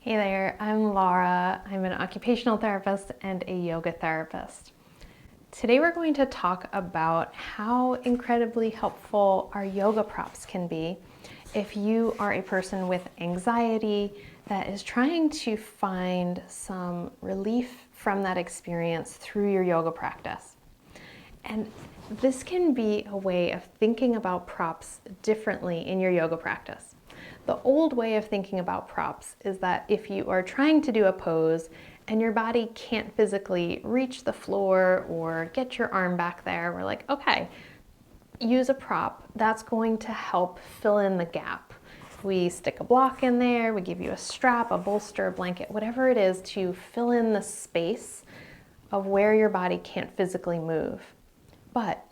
Hey there, I'm Laura. I'm an occupational therapist and a yoga therapist. Today we're going to talk about how incredibly helpful our yoga props can be if you are a person with anxiety that is trying to find some relief from that experience through your yoga practice. And this can be a way of thinking about props differently in your yoga practice. The old way of thinking about props is that if you are trying to do a pose and your body can't physically reach the floor or get your arm back there, we're like, okay, use a prop. That's going to help fill in the gap. We stick a block in there, we give you a strap, a bolster, a blanket, whatever it is to fill in the space of where your body can't physically move. But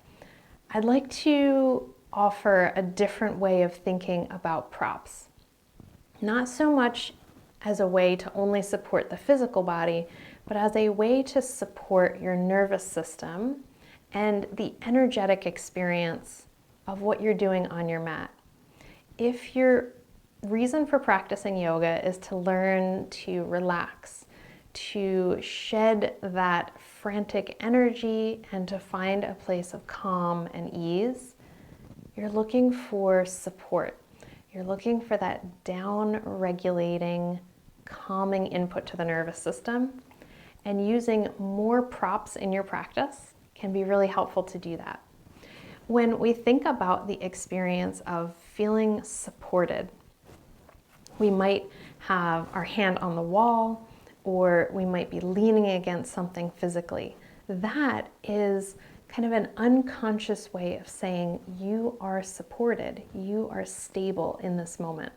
I'd like to offer a different way of thinking about props. Not so much as a way to only support the physical body, but as a way to support your nervous system and the energetic experience of what you're doing on your mat. If your reason for practicing yoga is to learn to relax, to shed that frantic energy and to find a place of calm and ease, you're looking for support. You're looking for that down-regulating, calming input to the nervous system, and using more props in your practice can be really helpful to do that. When we think about the experience of feeling supported, we might have our hand on the wall, or we might be leaning against something physically. That is kind of an unconscious way of saying you are supported, you are stable in this moment.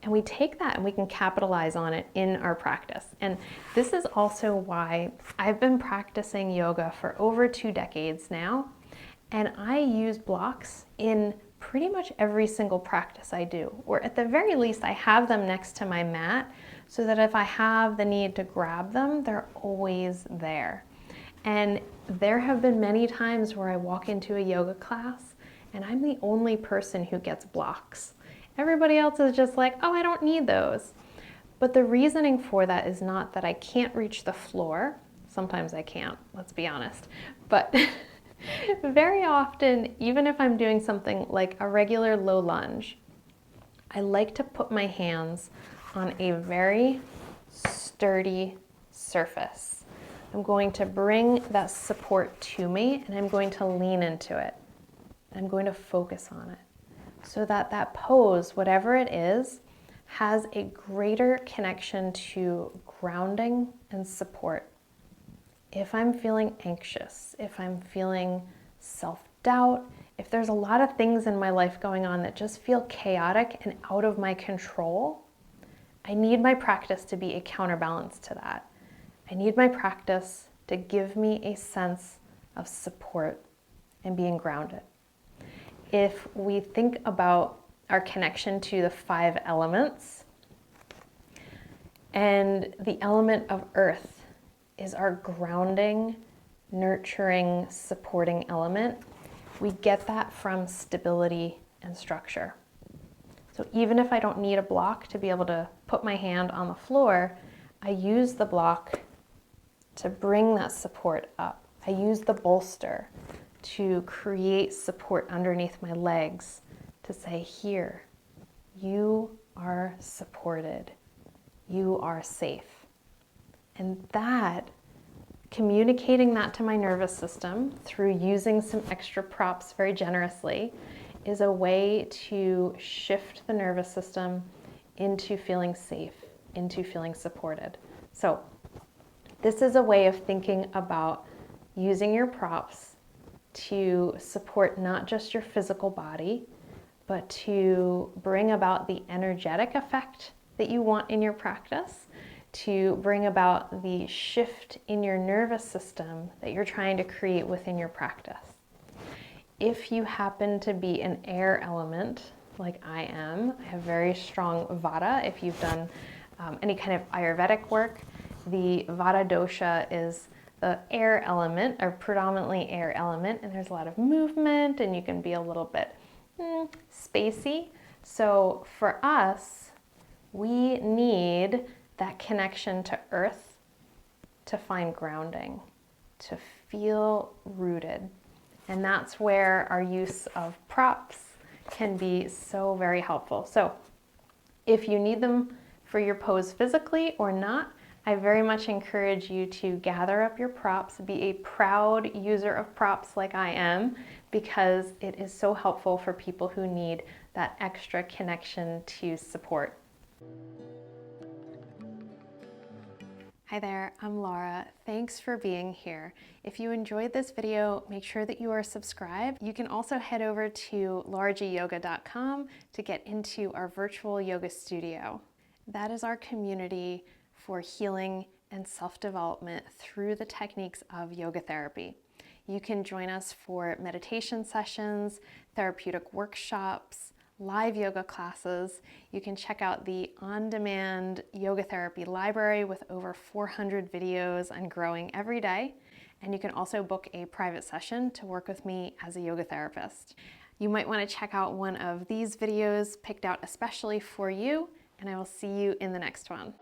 And we take that and we can capitalize on it in our practice. And this is also why I've been practicing yoga for over 2 decades now. And I use blocks in pretty much every single practice I do, or at the very least, I have them next to my mat so that if I have the need to grab them, they're always there. And there have been many times where I walk into a yoga class and I'm the only person who gets blocks. Everybody else is just like, oh, I don't need those. But the reasoning for that is not that I can't reach the floor. Sometimes I can't, let's be honest. But very often, even if I'm doing something like a regular low lunge, I like to put my hands on a very sturdy surface. I'm going to bring that support to me and I'm going to lean into it. I'm going to focus on it so that that pose, whatever it is, has a greater connection to grounding and support. If I'm feeling anxious, if I'm feeling self-doubt, if there's a lot of things in my life going on that just feel chaotic and out of my control, I need my practice to be a counterbalance to that. I need my practice to give me a sense of support and being grounded. If we think about our connection to the 5 elements, and the element of earth is our grounding, nurturing, supporting element, we get that from stability and structure. So even if I don't need a block to be able to put my hand on the floor, I use the block to bring that support up. I use the bolster to create support underneath my legs to say, here, you are supported, you are safe. And that, communicating that to my nervous system through using some extra props very generously, is a way to shift the nervous system into feeling safe, into feeling supported. So this is a way of thinking about using your props to support not just your physical body, but to bring about the energetic effect that you want in your practice, to bring about the shift in your nervous system that you're trying to create within your practice. If you happen to be an air element, like I am, I have very strong vata. If you've done any kind of Ayurvedic work, the vata dosha is the air element, or predominantly air element, and there's a lot of movement and you can be a little bit spacey. So for us, we need that connection to earth, to find grounding, to feel rooted. And that's where our use of props can be so very helpful. So if you need them for your pose physically or not, I very much encourage you to gather up your props, be a proud user of props like I am, because it is so helpful for people who need that extra connection to support. Hi there, I'm Laura. Thanks for being here. If you enjoyed this video, make sure that you are subscribed. You can also head over to LauraGyoga.com to get into our virtual yoga studio. That is our community for healing and self-development through the techniques of yoga therapy. You can join us for meditation sessions, therapeutic workshops, live yoga classes. You can check out the on-demand yoga therapy library with over 400 videos and growing every day. And you can also book a private session to work with me as a yoga therapist. You might want to check out one of these videos picked out especially for you, and I will see you in the next one.